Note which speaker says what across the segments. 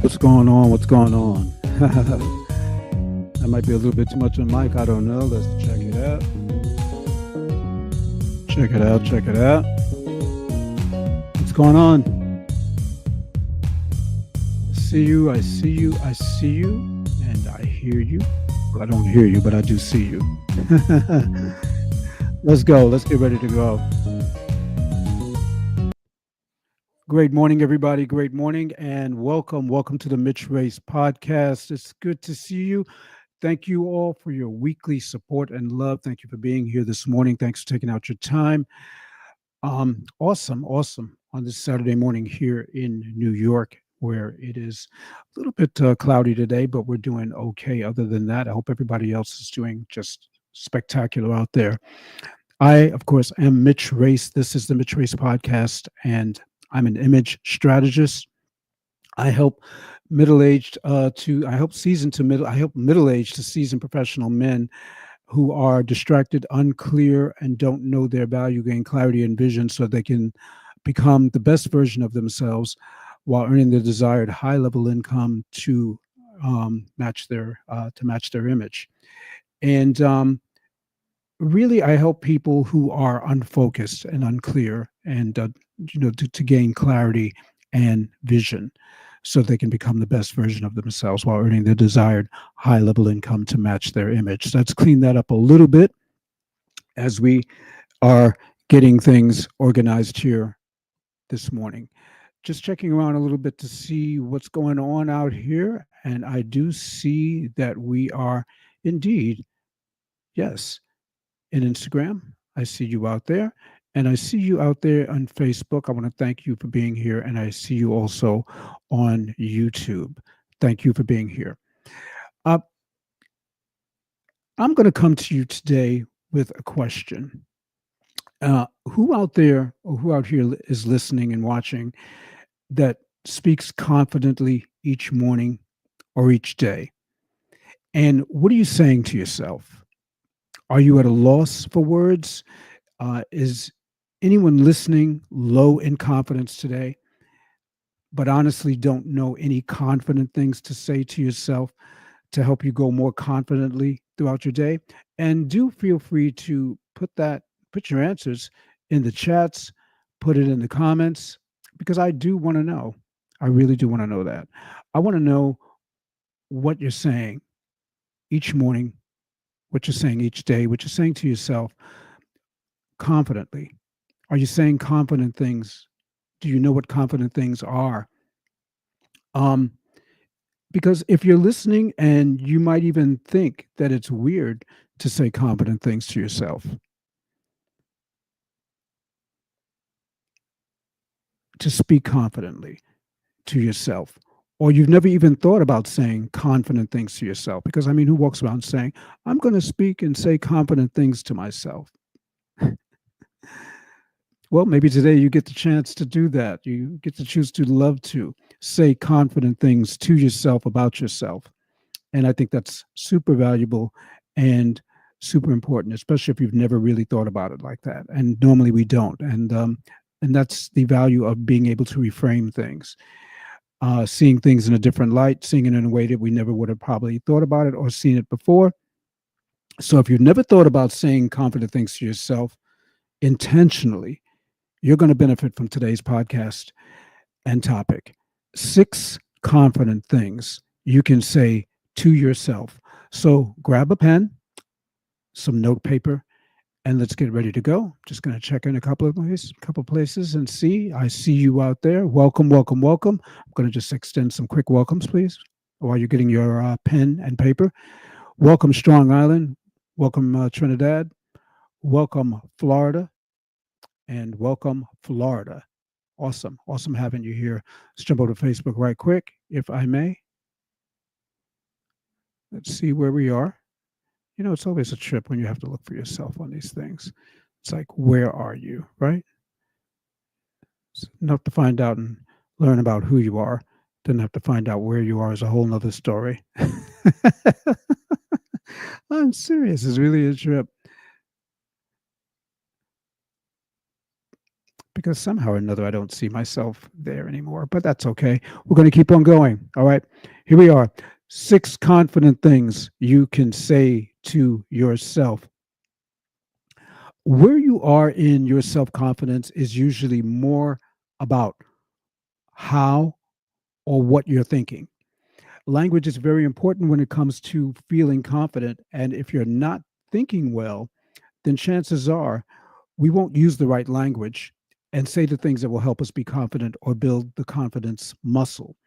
Speaker 1: What's going on? What's going on? That might be a little bit too much on mic. I don't know. Let's check it out. Check it out. Check it out. What's going on? See you. I see you. I see you. And I hear you. Well, I don't hear you, but I do see you. Let's go. Let's get ready to go. Great morning, everybody. Great morning, and welcome. Welcome to the Mitch Race podcast. It's good to see you. Thank you all for your weekly support and love. Thank you for being here this morning. Thanks for taking out your time. Awesome on this Saturday morning here in New York, where it is a little bit cloudy today, but we're doing okay. Other than that, I hope everybody else is doing just spectacular out there. I, of course, am Mitch Race. This is the Mitch Race podcast, and I'm an image strategist. I help I help I help middle-aged to seasoned professional men who are distracted, unclear, and don't know their value gain clarity and vision so they can become the best version of themselves while earning the desired high-level income to match their image. And really, I help people who are unfocused and unclear, and to gain clarity and vision so they can become the best version of themselves while earning the desired high level income to match their image. So let's clean that up a little bit as we are getting things organized here this morning. Just checking around a little bit to see what's going on out here. And I do see that we are indeed, yes, in Instagram. I see you out there. And I see you out there on Facebook. I want to thank you for being here. And I see you also on YouTube. Thank you for being here. Uh, I'm going to come to you today with a question. Who out there or who out here is listening and watching that speaks confidently each morning or each day? And what are you saying to yourself? Are you at a loss for words? Is anyone listening low in confidence today, but honestly don't know any confident things to say to yourself to help you go more confidently throughout your day? And do feel free to put your answers in the chats, put it in the comments, because I do want to know. I really do want to know that. I want to know what you're saying each morning, what you're saying each day, what you're saying to yourself confidently. Are you saying confident things? Do you know what confident things are? Um, because if you're listening and you might even think that it's weird to say confident things to yourself, to speak confidently to yourself, or you've never even thought about saying confident things to yourself. Because I mean, who walks around saying, I'm going to speak and say confident things to myself? Well, maybe today you get the chance to do that. You get to choose to love to say confident things to yourself about yourself. And I think that's super valuable and super important, especially if you've never really thought about it like that. And normally we don't. And that's the value of being able to reframe things, seeing things in a different light, seeing it in a way that we never would have probably thought about it or seen it before. So if you've never thought about saying confident things to yourself intentionally, you're going to benefit from today's podcast and topic. 6 confident things you can say to yourself. So grab a pen, some note paper, and let's get ready to go. Just going to check in a couple of places and see. I see you out there. Welcome, welcome, welcome. I'm going to just extend some quick welcomes, please, while you're getting your pen and paper. Welcome, Strong Island. Welcome, Trinidad. Welcome, Florida. And welcome, Florida. Awesome having you here. Let's jump over to Facebook right quick, if I may. Let's see where we are. You know, it's always a trip when you have to look for yourself on these things. It's like, where are you, right? It's enough to find out and learn about who you are. Then have to find out where you are is a whole nother story. I'm serious. It's really a trip. because somehow or another I don't see myself there anymore, but that's okay. We're going to keep on going. All right. Here we are. 6 confident things you can say to yourself. Where you are in your self confidence is usually more about how or what you're thinking. Language is very important when it comes to feeling confident. And if you're not thinking well, then chances are we won't use the right language and say the things that will help us be confident or build the confidence muscle.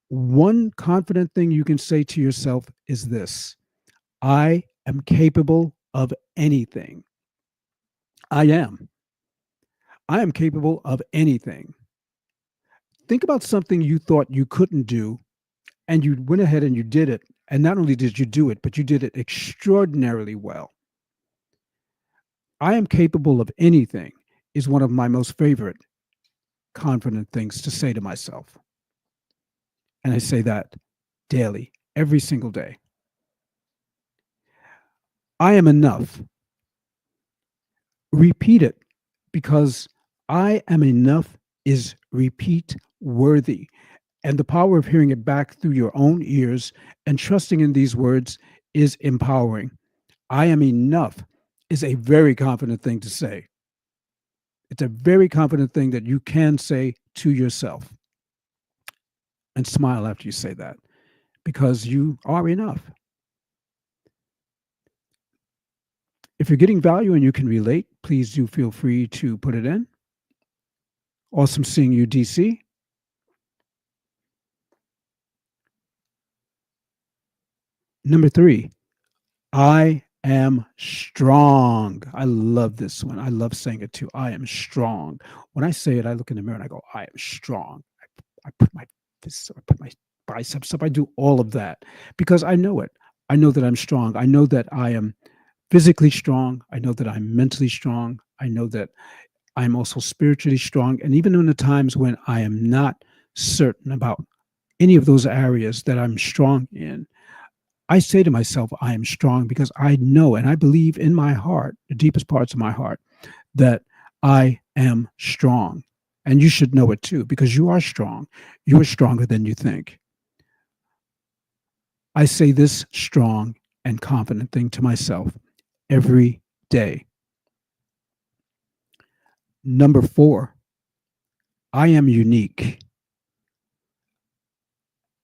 Speaker 1: One confident thing you can say to yourself is this: I am capable of anything. I am. I am capable of anything. Think about something you thought you couldn't do, and you went ahead and you did it. And not only did you do it, but you did it extraordinarily well. I am capable of anything is one of my most favorite confident things to say to myself. And I say that daily, every single day. I am enough. Repeat it, because I am enough is repeat worthy. And the power of hearing it back through your own ears and trusting in these words is empowering. I am enough is a very confident thing to say. It's a very confident thing that you can say to yourself, and smile after you say that, because you are enough. If you're getting value and you can relate, please do feel free to put it in. Awesome seeing you, DC. Number 3, I am strong. I love this one. I love saying it too. I am strong. When I say it, I look in the mirror and I go, I am strong. I put my fists, I put my biceps up. I do all of that because I know it. I know that I'm strong. I know that I am physically strong. I know that I'm mentally strong. I know that I'm also spiritually strong. And even in the times when I am not certain about any of those areas that I'm strong in, I say to myself, I am strong, because I know and I believe in my heart, the deepest parts of my heart, that I am strong. And you should know it too, because you are strong. You are stronger than you think. I say this strong and confident thing to myself every day. Number 4, I am unique.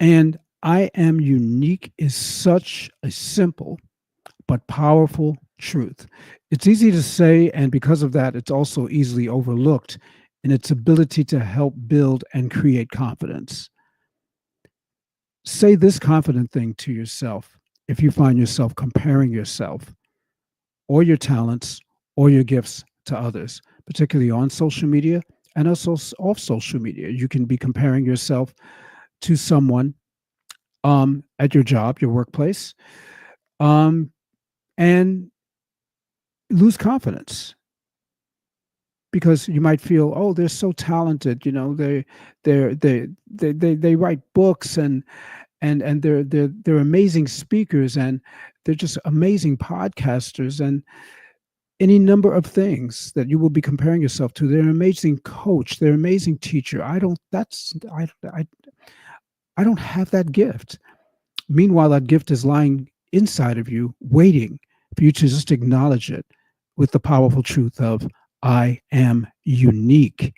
Speaker 1: And I am unique is such a simple but powerful truth. It's easy to say, and because of that, it's also easily overlooked in its ability to help build and create confidence. Say this confident thing to yourself if you find yourself comparing yourself or your talents or your gifts to others, particularly on social media and also off social media. You can be comparing yourself to someone at your job, your workplace, um, and lose confidence because you might feel, oh, they're so talented. You know, they write books, and they're amazing speakers, and they're just amazing podcasters, and any number of things that you will be comparing yourself to. They're an amazing coach. They're an amazing teacher. I don't have that gift. Meanwhile, that gift is lying inside of you, waiting for you to just acknowledge it with the powerful truth of, I am unique,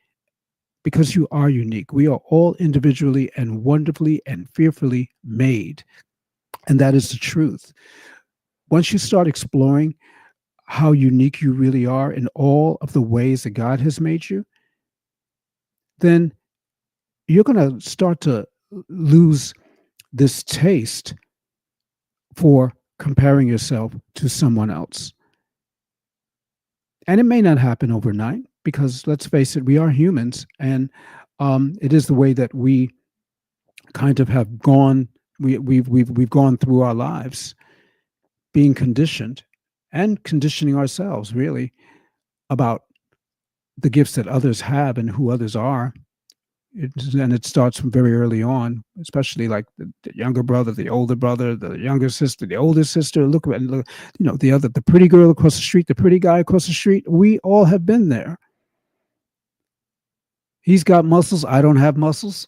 Speaker 1: because you are unique. We are all individually and wonderfully and fearfully made. And that is the truth. Once you start exploring how unique you really are in all of the ways that God has made you, then you're going to start to lose this taste for comparing yourself to someone else. And it may not happen overnight, because let's face it, we are humans, and it is the way that we kind of have gone. We've gone through our lives being conditioned and conditioning ourselves, really, about the gifts that others have and who others are. And it starts from very early on, especially like the younger brother, the older brother, the younger sister, the older sister. Look at, the pretty girl across the street, the pretty guy across the street. We all have been there. He's got muscles. I don't have muscles.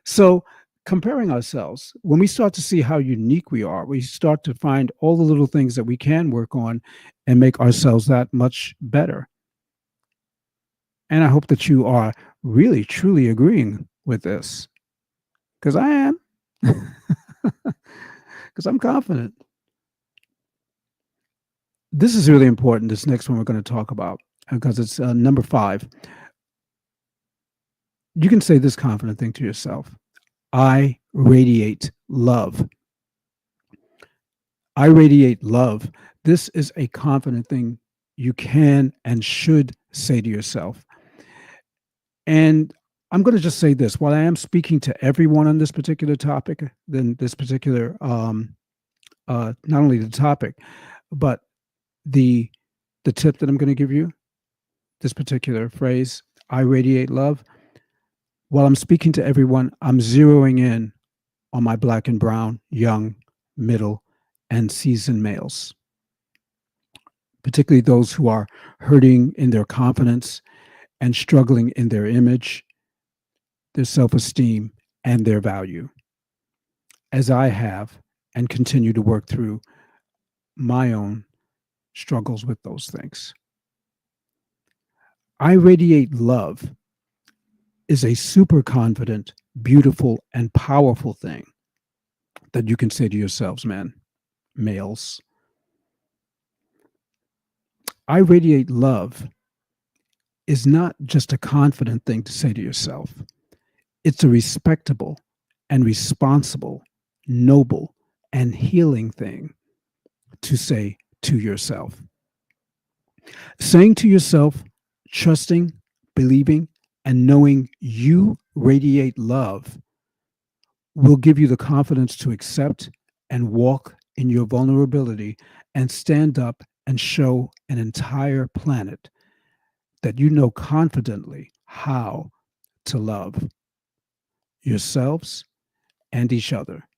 Speaker 1: So, comparing ourselves, when we start to see how unique we are, we start to find all the little things that we can work on and make ourselves that much better. And I hope that you are really, truly agreeing with this because I am, because I'm confident. This is really important. This next one we're going to talk about because it's number 5. You can say this confident thing to yourself: I radiate love. I radiate love. This is a confident thing you can and should say to yourself. And I'm going to just say this: while I am speaking to everyone on this particular topic, then this particular, not only the topic, but the the tip that I'm going to give you, this particular phrase, I radiate love. While I'm speaking to everyone, I'm zeroing in on my black and brown, young, middle, and seasoned males, particularly those who are hurting in their confidence and struggling in their image, their self esteem, and their value, as I have and continue to work through my own struggles with those things. I radiate love is a super confident, beautiful, and powerful thing that you can say to yourselves, men, males. I radiate love is not just a confident thing to say to yourself, it's a respectable and responsible, noble, and healing thing to say to yourself. Saying to yourself, trusting, believing, and knowing you radiate love will give you the confidence to accept and walk in your vulnerability and stand up and show an entire planet that you know confidently how to love yourselves and each other.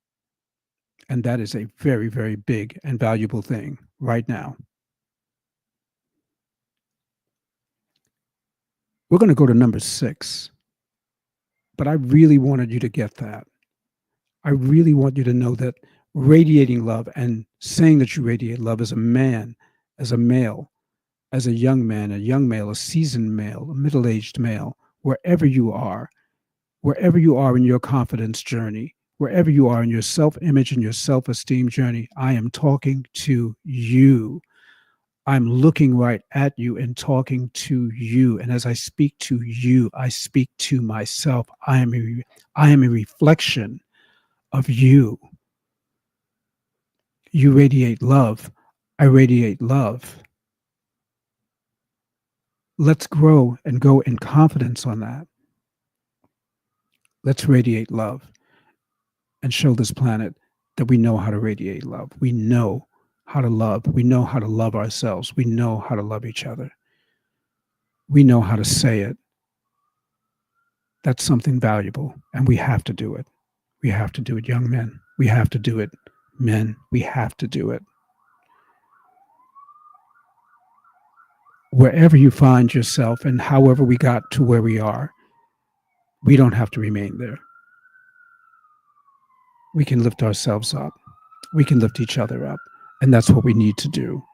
Speaker 1: And that is a very, very big and valuable thing right now. We're going to go to number 6, but I really wanted you to get that. I really want you to know that radiating love and saying that you radiate love as a man, as a male, as a young man, a young male, a seasoned male, a middle aged male, wherever you are in your confidence journey, wherever you are in your self image and your self esteem journey, I am talking to you. I'm looking right at you and talking to you. And as I speak to you, I speak to myself. I am a reflection of you. You radiate love. I radiate love. Let's grow and go in confidence on that. Let's radiate love and show this planet that we know how to radiate love. We know how to love. We know how to love ourselves. We know how to love each other. We know how to say it. That's something valuable, and we have to do it. We have to do it, young men. We have to do it, men. We have to do it. Wherever you find yourself and however we got to where we are, we don't have to remain there. We can lift ourselves up. We can lift each other up. And that's what we need to do.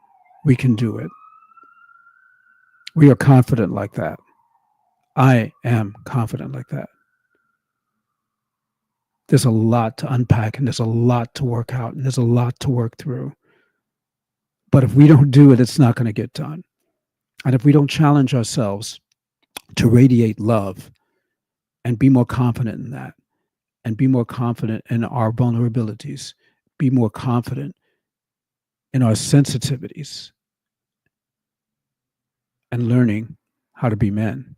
Speaker 1: We can do it. We are confident like that. I am confident like that. There's a lot to unpack and there's a lot to work out and there's a lot to work through. But if we don't do it, it's not going to get done. And if we don't challenge ourselves to radiate love and be more confident in that, and be more confident in our vulnerabilities, be more confident in our sensitivities, and learning how to be men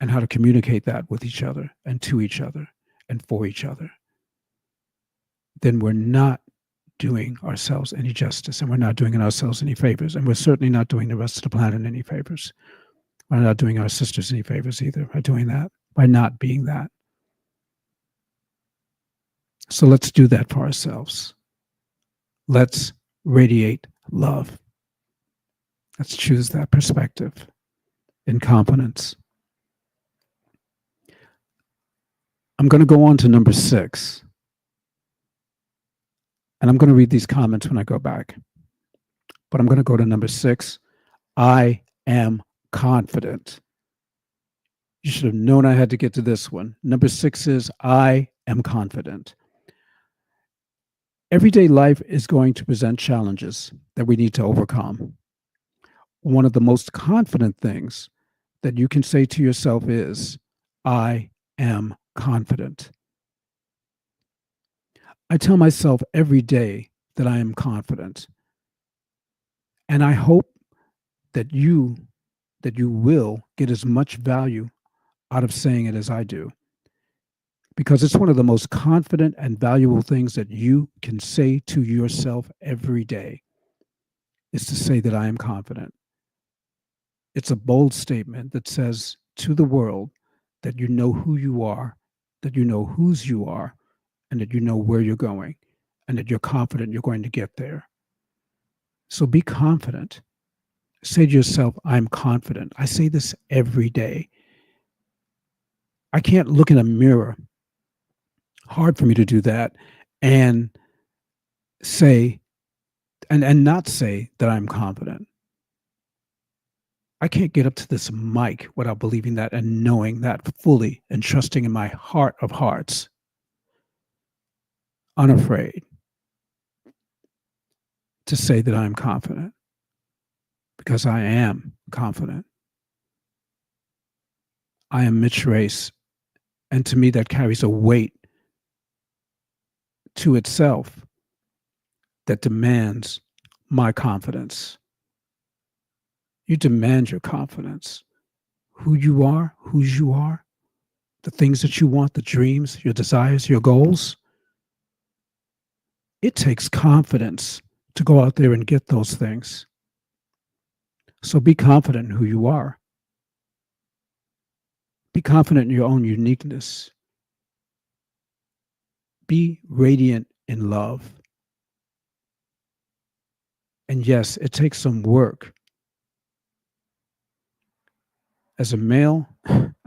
Speaker 1: and how to communicate that with each other and to each other and for each other, then we're not doing ourselves any justice and we're not doing ourselves any favors. And we're certainly not doing the rest of the planet any favors. We're not doing our sisters any favors either by doing that, by not being that. So let's do that for ourselves. Let's radiate love. Let's choose that perspective in confidence. I'm going to go on to number 6, and I'm going to read these comments when I go back. But I'm going to go to number 6. I am confident. You should have known I had to get to this one. Number 6 is I am confident. Everyday life is going to present challenges that we need to overcome. One of the most confident things that you can say to yourself is, I am confident. I tell myself every day that I am confident. And I hope that you will get as much value out of saying it as I do. Because it's one of the most confident and valuable things that you can say to yourself every day, is to say that I am confident. It's a bold statement that says to the world that you know who you are, that you know whose you are, and that you know where you're going, and that you're confident you're going to get there. So be confident. Say to yourself, I'm confident. I say this every day. I can't look in a mirror, hard for me to do that, and say, and not say that I'm confident. I can't get up to this mic without believing that and knowing that fully and trusting in my heart of hearts, unafraid to say that I'm confident, because I am confident. I am Mitch Race, and to me that carries a weight to itself that demands my confidence. You demand your confidence. Who you are, whose you are, the things that you want, the dreams, your desires, your goals. It takes confidence to go out there and get those things. So be confident in who you are. Be confident in your own uniqueness. Be radiant in love. And yes, it takes some work. As a male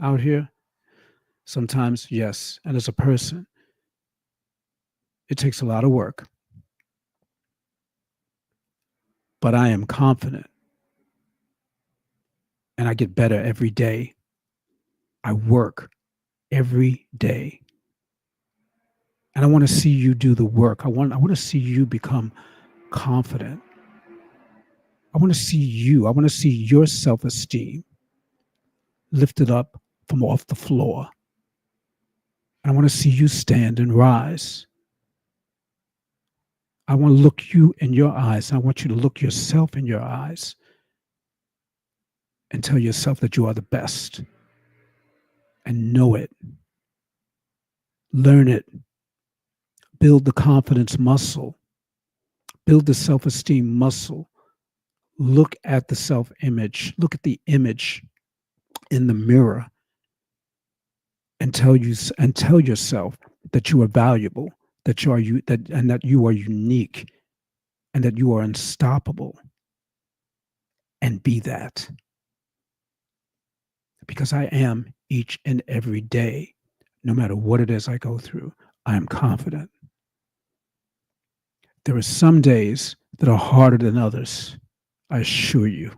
Speaker 1: out here, sometimes, yes. And as a person, it takes a lot of work. But I am confident. And I get better every day. I work every day. And I want to see you do the work. I want to see you become confident. I want to see you. I want to see your self-esteem lifted up from off the floor. And I want to see you stand and rise. I want to look you in your eyes. I want you to look yourself in your eyes and tell yourself that you are the best. And know it. Learn it. Build the confidence muscle. Build the self-esteem muscle. Look at the self-image. Look at the image in the mirror and tell yourself that you are valuable, that you are that you are unique, and that you are unstoppable. And be that. Because I am each and every day, no matter what it is I go through, I am confident. There are some days that are harder than others, I assure you.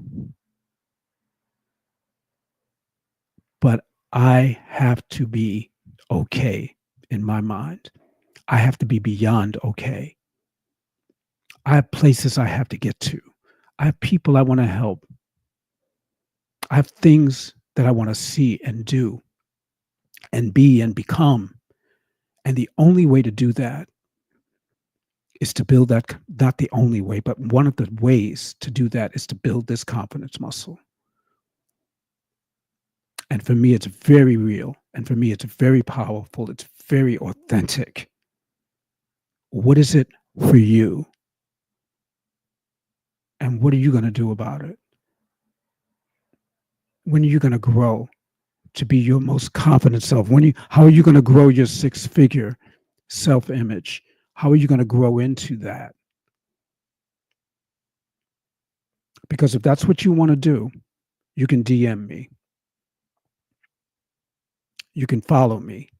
Speaker 1: But I have to be okay in my mind. I have to be beyond okay. I have places I have to get to. I have people I want to help. I have things that I want to see and do and be and become. And the only way to do that is to build that, not the only way, but one of the ways to do that is to build this confidence muscle. And for me, it's very real. And for me, it's very powerful. It's very authentic. What is it for you? And what are you going to do about it? When are you going to grow to be your most confident self? How are you going to grow your 6-figure self-image? How are you going to grow into that? Because if that's what you want to do, you can DM me. You can follow me.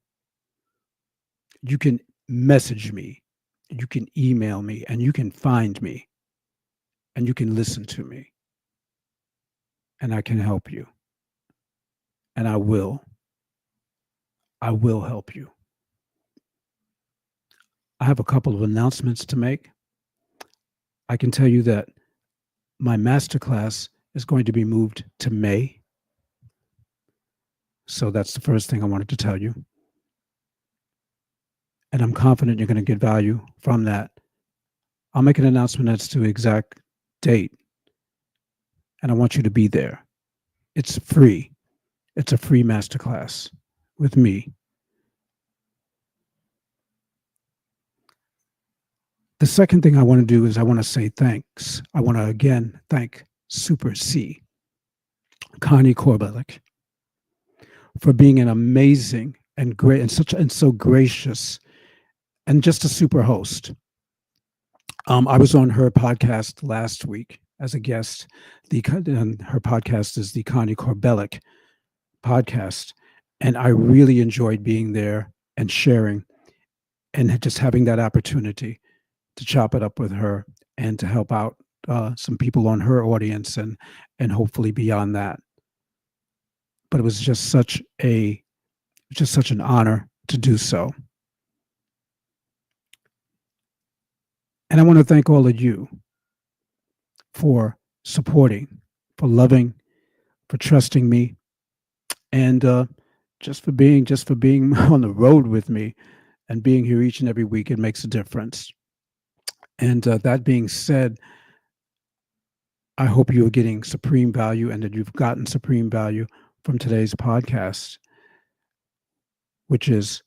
Speaker 1: You can message me, you can email me, and you can find me, and you can listen to me, and I can help you, and I will help you. I have a couple of announcements to make. I can tell you that my masterclass is going to be moved to May. So that's the first thing I wanted to tell you. And I'm confident you're going to get value from that. I'll make an announcement as to exact date, and I want you to be there. It's free. It's a free masterclass with me. The second thing I want to do is I want to say thanks. I want to again thank Super C, Connie Korbelic, for being an amazing and great and so gracious and just a super host. I was on her podcast last week as a guest. And her podcast is the Connie Korbelic podcast, and I really enjoyed being there and sharing and just having that opportunity to chop it up with her and to help out some people on her audience and hopefully beyond that. But it was just such an honor to do so. And I want to thank all of you for supporting, for loving, for trusting me, and just for being on the road with me and being here each and every week. It makes a difference. And that being said, I hope you are getting supreme value and that you've gotten supreme value from today's podcast, which is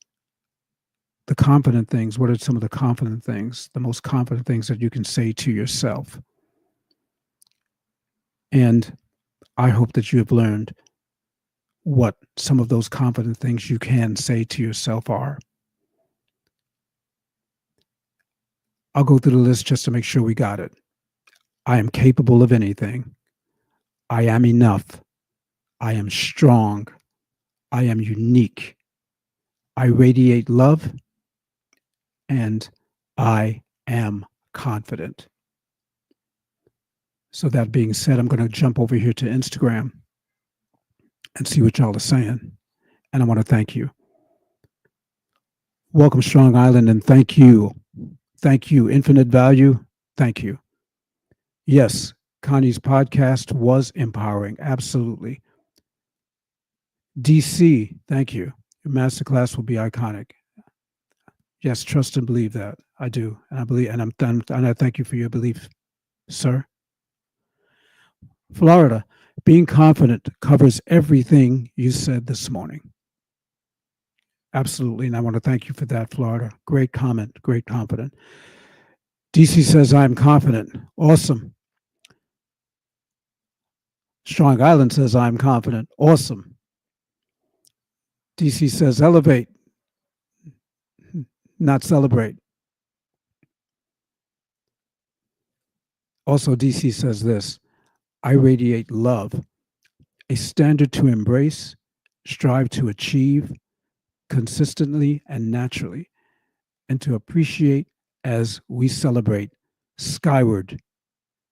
Speaker 1: the confident things. What are some of the confident things, the most confident things that you can say to yourself? And I hope that you have learned what some of those confident things you can say to yourself are. I'll go through the list just to make sure we got it. I am capable of anything. I am enough. I am strong. I am unique. I radiate love. And I am confident. So that being said, I'm going to jump over here to Instagram and see what y'all are saying. And I want to thank you. Welcome, Strong Island, and thank you. Thank you. Infinite Value, thank you. Yes, Connie's podcast was empowering. Absolutely. DC, thank you. Your masterclass will be iconic. Yes, trust and believe that. I do. And I believe, and I'm done. And I thank you for your belief, sir. Florida, being confident covers everything you said this morning. Absolutely. And I want to thank you for that, Florida. Great comment. Great confident. DC says, I'm confident. Awesome. Strong Island says, I'm confident. Awesome. DC says, elevate, not celebrate. Also, DC says this, I radiate love, a standard to embrace, strive to achieve consistently and naturally, and to appreciate as we celebrate skyward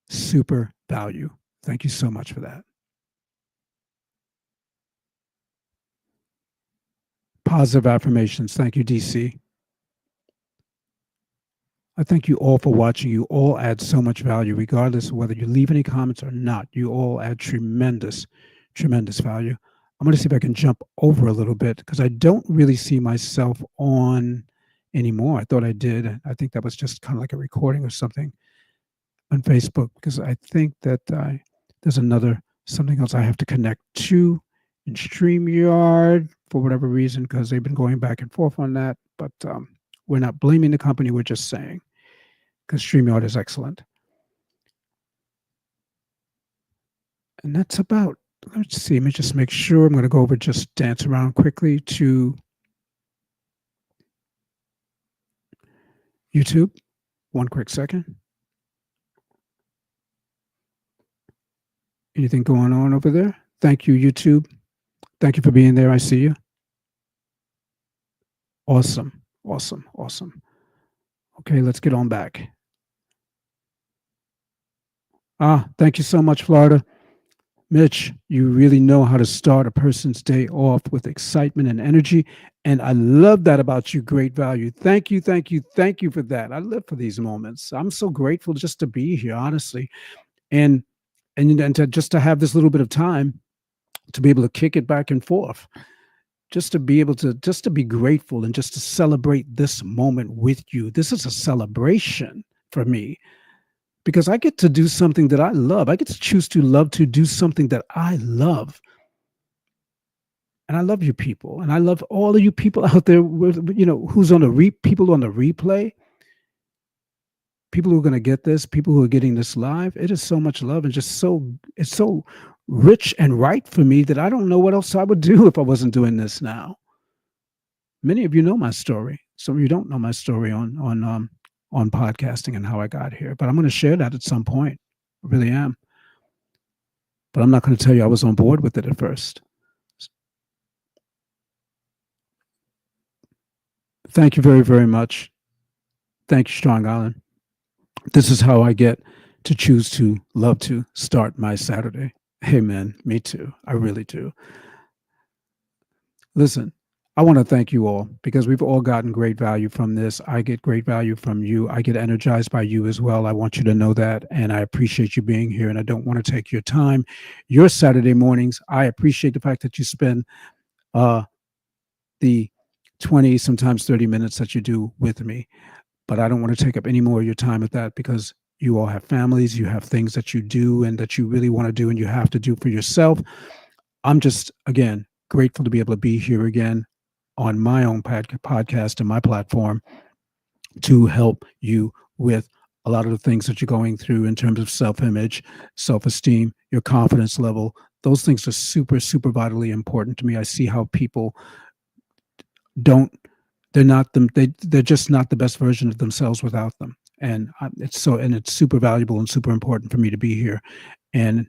Speaker 1: super value. Thank you so much for that. Positive affirmations. Thank you, DC. I thank you all for watching. You all add so much value, regardless of whether you leave any comments or not. You all add tremendous, tremendous value. I'm going to see if I can jump over a little bit because I don't really see myself on anymore. I thought I did. I think that was just kind of like a recording or something on Facebook because I think that there's something else I have to connect to in StreamYard for whatever reason because they've been going back and forth on that. But we're not blaming the company. We're just saying because StreamYard is excellent. And that's about, let's see, let me just make sure. I'm going to go over, just dance around quickly to YouTube. One quick second. Anything going on over there? Thank you, YouTube. Thank you for being there. I see you. Awesome. Awesome. Awesome. Okay, let's get on back. Thank you so much, Florida. Mitch, you really know how to start a person's day off with excitement and energy. And I love that about you. Great value. Thank you, thank you, thank you for that. I live for these moments. I'm so grateful just to be here, honestly. And and to just to have this little bit of time to be able to kick it back and forth, just to be able to just to be grateful and just to celebrate this moment with you. This is a celebration for me because I get to do something that I love. I get to choose to love to do something that I love. And I love you people. And I love all of you people out there with, who's on the people on the replay, people who are going to get this, people who are getting this live. It is so much love and it's so rich and right for me that I don't know what else I would do if I wasn't doing this now. Many of you know my story. Some of you don't know my story on podcasting and how I got here, but I'm going to share that at some point. I really am. But I'm not going to tell you I was on board with it at first. Thank you very, very much. Thank you, Strong Island. This is how I get to choose to love to start my Saturday. Hey, man, me too. I really do. Listen, I want to thank you all because we've all gotten great value from this. I get great value from you. I get energized by you as well. I want you to know that. And I appreciate you being here. And I don't want to take your time, your Saturday mornings. I appreciate the fact that you spend the 20, sometimes 30 minutes that you do with me. But I don't want to take up any more of your time with that because you all have families, you have things that you do and that you really want to do and you have to do for yourself. I'm just, again, grateful to be able to be here again on my own podcast and my platform to help you with a lot of the things that you're going through in terms of self-image, self-esteem, your confidence level. Those things are super, super vitally important to me. I see how people they're just not the best version of themselves without them. And it's super valuable and super important for me to be here. And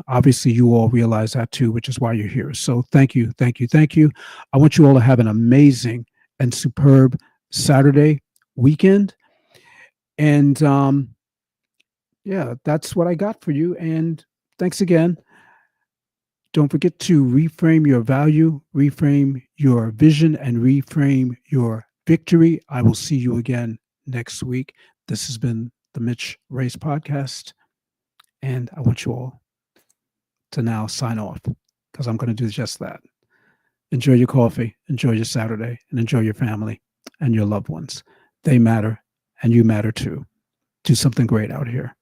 Speaker 1: obviously you all realize that too, which is why you're here. So thank you, thank you, thank you. I want you all to have an amazing and superb Saturday weekend. And yeah, that's what I got for you. And thanks again. Don't forget to reframe your value, reframe your vision, and reframe your victory. I will see you again next week. This has been the Mitch Race Podcast. And I want you all to now sign off because I'm going to do just that. Enjoy your coffee, enjoy your Saturday, and enjoy your family and your loved ones. They matter, and you matter too. Do something great out here.